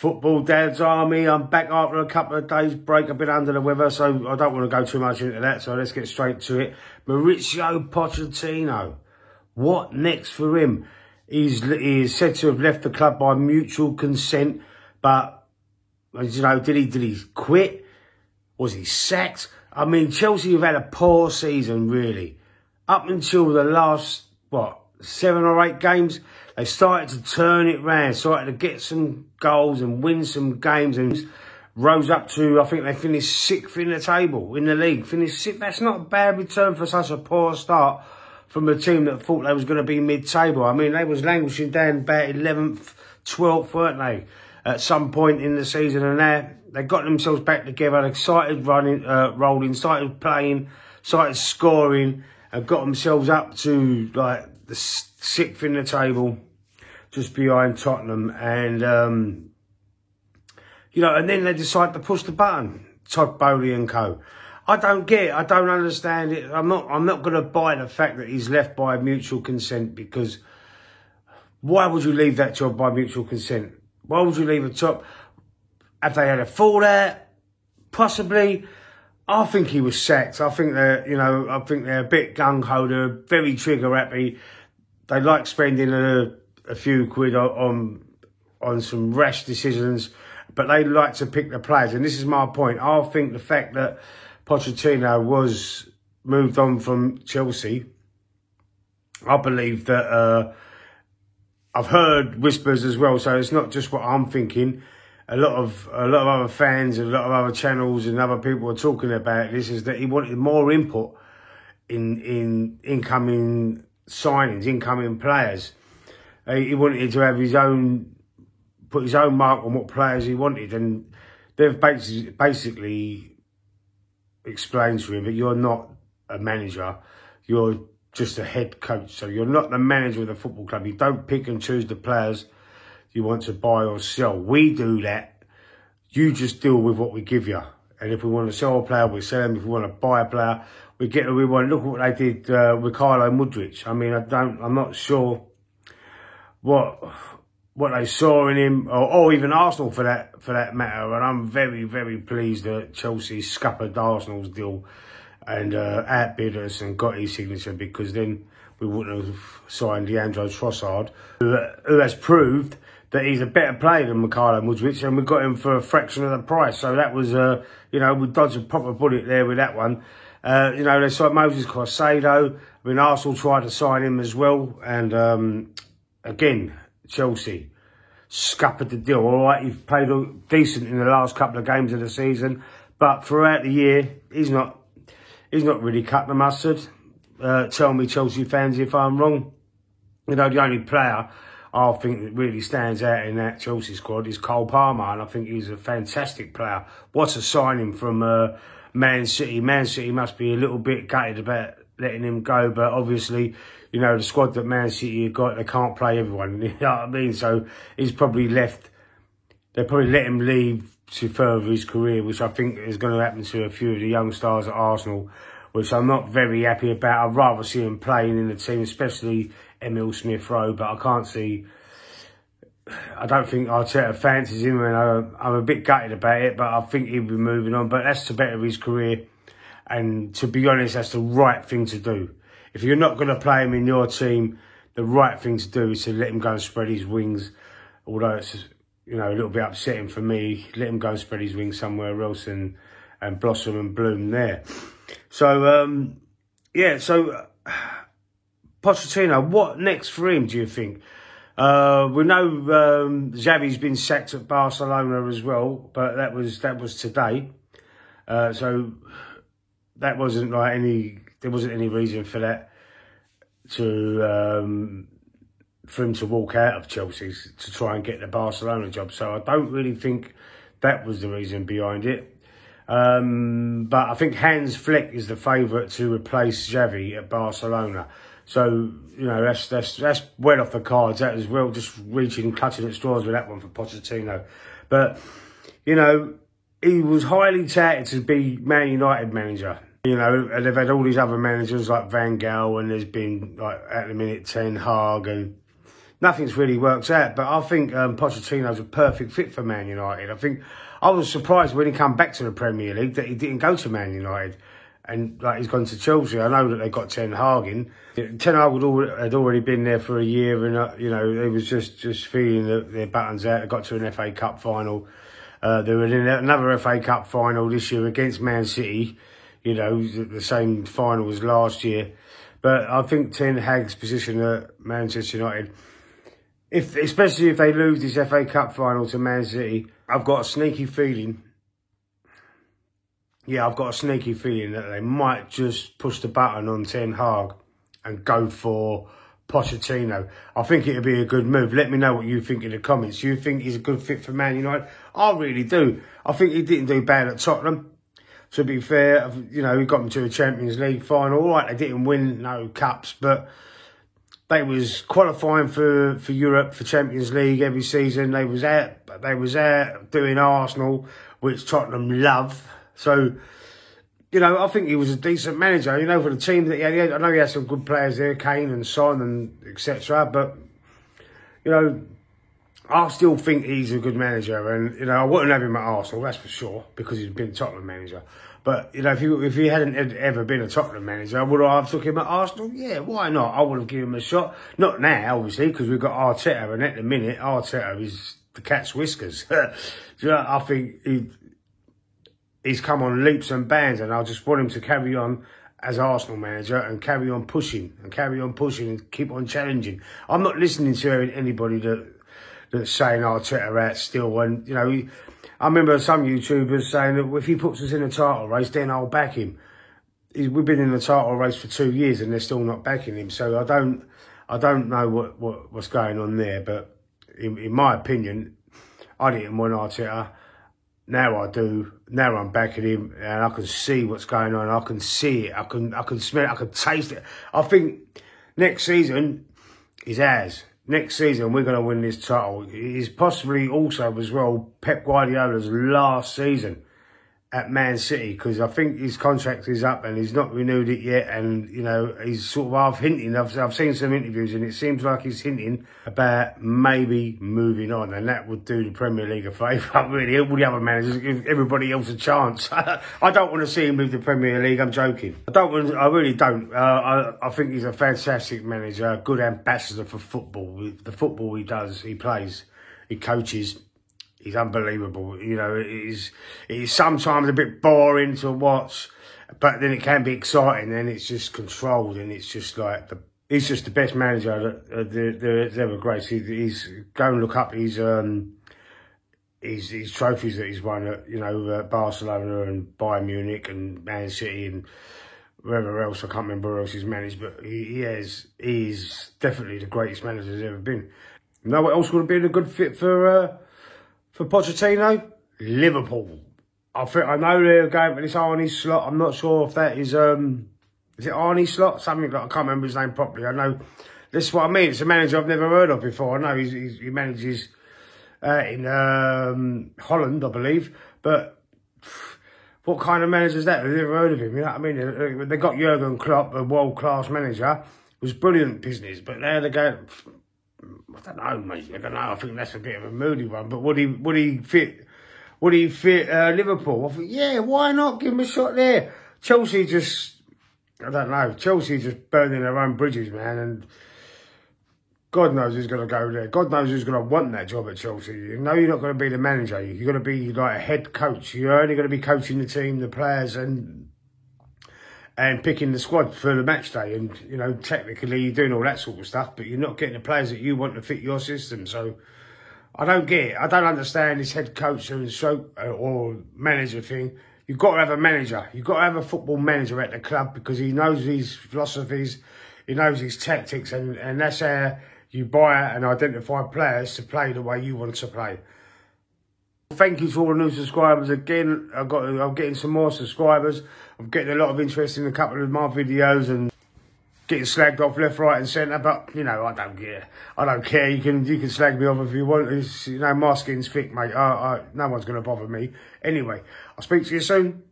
Football Dad's Army. I'm back after a couple of days break. I've been under the weather, so I don't want to go too much into that. So let's get straight to it. Mauricio Pochettino. What next for him? He is said to have left the club by mutual consent, but, you know, did he quit? Was he sacked? I mean, Chelsea have had a poor season, really. Up until the last, 7 or 8 games, they started to turn it round, started to get some goals and win some games, and rose up to, I think they finished 6th in the table, in the league. Finished 6th. That's not a bad return for such a poor start from a team that thought they was going to be mid-table. I mean, they was languishing down about 11th, 12th, weren't they, at some point in the season, and now they got themselves back together. They started rolling, started playing, started scoring, and got themselves up to, like, the 6th in the table, just behind Tottenham. And, you know, and then they decided to push the button, Todd Boehly and co. I don't get it. I don't understand it. I'm not going to buy the fact that he's left by mutual consent, because why would you leave that job by mutual consent? Why would you leave a job? Have they had a fallout? Possibly. I think he was sacked. I think they're a bit gung-ho. They're very trigger-happy. They like spending a few quid on some rash decisions, but they like to pick the players. And this is my point. I think the fact that Pochettino was moved on from Chelsea, I believe that I've heard whispers as well, so it's not just what I'm thinking. A lot of other fans and a lot of other channels and other people are talking about this, is that he wanted more input in incoming signings, incoming players. He wanted to have put his own mark on what players he wanted, and they've basically explained to him that you're not a manager, you're just a head coach. So you're not the manager of the football club. You don't pick and choose the players you want to buy or sell. We do that. You just deal with what we give you. And if we want to sell a player, we sell him. If we want to buy a player, we get who we want. Look at what they did with Carlo Mudryk. I mean, I'm not sure what they saw in him, or even Arsenal for that matter. And I'm very, very pleased that Chelsea scuppered Arsenal's deal and outbid us and got his signature, because then we wouldn't have signed Leandro Trossard, who has proved that he's a better player than Mykhailo Mudryk, and we got him for a fraction of the price. So that was, we dodged a proper bullet there with that one. They signed Moses Caicedo. I mean, Arsenal tried to sign him as well. And, again, Chelsea scuppered the deal. All right, he's played decent in the last couple of games of the season, but throughout the year, he's not really cut the mustard. Tell me, Chelsea fans, if I'm wrong. You know, the only player I think that really stands out in that Chelsea squad is Cole Palmer, and I think he's a fantastic player. What a signing from Man City. Man City must be a little bit gutted about letting him go, but obviously, you know, the squad that Man City have got, they can't play everyone, you know what I mean? So he's probably left, they probably let him leave to further his career, which I think is going to happen to a few of the young stars at Arsenal, which I'm not very happy about. I'd rather see him playing in the team, especially Emile Smith-Rowe, but I don't think Arteta fancies him, and I'm a bit gutted about it, but I think he'll be moving on. But that's to better his career, and to be honest, that's the right thing to do. If you're not going to play him in your team, the right thing to do is to let him go and spread his wings, although it's, you know, a little bit upsetting for me. Let him go and spread his wings somewhere else and blossom and bloom there. So, Pochettino, what next for him, do you think? We know Xavi's been sacked at Barcelona as well, but that was today. So that wasn't there wasn't any reason for that for him to walk out of Chelsea to try and get the Barcelona job. So I don't really think that was the reason behind it. But I think Hans Flick is the favourite to replace Xavi at Barcelona. So, you know, that's well off the cards, that as well, just clutching at straws with that one for Pochettino. But, you know, he was highly touted to be Man United manager. You know, and they've had all these other managers like Van Gaal, and there's been, like, at the minute, Ten Hag, and nothing's really worked out. But I think Pochettino's a perfect fit for Man United. I was surprised when he came back to the Premier League that he didn't go to Man United. And like he's gone to Chelsea. I know that they got Ten Hag in. Ten Hag had already been there for a year, and you know, they was just feeling their buttons out. They got to an FA Cup final. They were in another FA Cup final this year against Man City. You know, the same final as last year. But I think Ten Hag's position at Manchester United, especially if they lose this FA Cup final to Man City, I've got a sneaky feeling. Yeah, I've got a sneaky feeling that they might just push the button on Ten Hag and go for Pochettino. I think it'd be a good move. Let me know what you think in the comments. You think he's a good fit for Man United? I really do. I think he didn't do bad at Tottenham. To be fair, you know, he got them to a Champions League final. All right, they didn't win no cups, but they was qualifying for Europe, for Champions League every season. They was out doing Arsenal, which Tottenham love. So, you know, I think he was a decent manager, you know, for the team that he had. I know he had some good players there, Kane and Son and etc. But, you know, I still think he's a good manager. And, you know, I wouldn't have him at Arsenal, that's for sure, because he's been a Tottenham manager. But, you know, if he hadn't ever been a Tottenham manager, would I have took him at Arsenal? Yeah, why not? I would have given him a shot. Not now, obviously, because we've got Arteta. And at the minute, Arteta is the cat's whiskers. You know, I think he's come on leaps and bounds, and I just want him to carry on as Arsenal manager and carry on pushing and keep on challenging. I'm not listening to anybody that's saying Arteta out still. And, you know, I remember some YouTubers saying that if he puts us in a title race, then I'll back him. We've been in the title race for 2 years and they're still not backing him. So I don't know what's going on there. But in my opinion, I didn't want Arteta. Now I do. Now I'm backing him, and I can see what's going on. I can see it. I can smell it. I can taste it. I think next season is ours. Next season we're going to win this title. It is possibly also as well Pep Guardiola's last season at Man City, because I think his contract is up and he's not renewed it yet. And, you know, he's sort of half hinting. I've seen some interviews and it seems like he's hinting about maybe moving on. And that would do the Premier League a favour. Really, all the other managers give everybody else a chance. I don't want to see him leave the Premier League. I'm joking. I really don't. I think he's a fantastic manager, a good ambassador for football. The football he does, he plays, he coaches. He's unbelievable. You know, it is sometimes a bit boring to watch, but then it can be exciting, and it's just controlled, and it's just like he's just the best manager that there's ever graced. He's go and look up his trophies that he's won at, you know, Barcelona and Bayern Munich and Man City and wherever else. I can't remember where else he's managed, but he's definitely the greatest manager there's ever been. You know what else would have been a good fit for Pochettino? Liverpool. I know they're going for this Arnie Slot. I'm not sure if that is it Arnie Slot? Something like, I can't remember his name properly. I know this is what I mean. It's a manager I've never heard of before. I know he manages in Holland, I believe. But what kind of manager is that? I've never heard of him. You know what I mean? They got Jurgen Klopp, a world-class manager. It was brilliant business. But now they're going, I don't know, mate. I don't know. I think that's a bit of a moody one. But would he fit Liverpool? I think, yeah, why not? Give him a shot there. Chelsea just, I don't know. Chelsea just burning their own bridges, man. And God knows who's going to go there. God knows who's going to want that job at Chelsea. You know you're not going to be the manager. You're going to be like a head coach. You're only going to be coaching the team, the players, and picking the squad for the match day. And, you know, technically you're doing all that sort of stuff, but you're not getting the players that you want to fit your system. So I don't get it. I don't understand this head coach and or manager thing. You've got to have a manager. You've got to have a football manager at the club, because he knows his philosophies, he knows his tactics, and that's how you buy and identify players to play the way you want to play. Thank you to all the new subscribers again. I'm getting some more subscribers. I'm getting a lot of interest in a couple of my videos and getting slagged off left, right and centre. But, you know, I don't care. I don't care. You can slag me off if you want. It's, you know, my skin's thick, mate. No one's going to bother me. Anyway, I'll speak to you soon.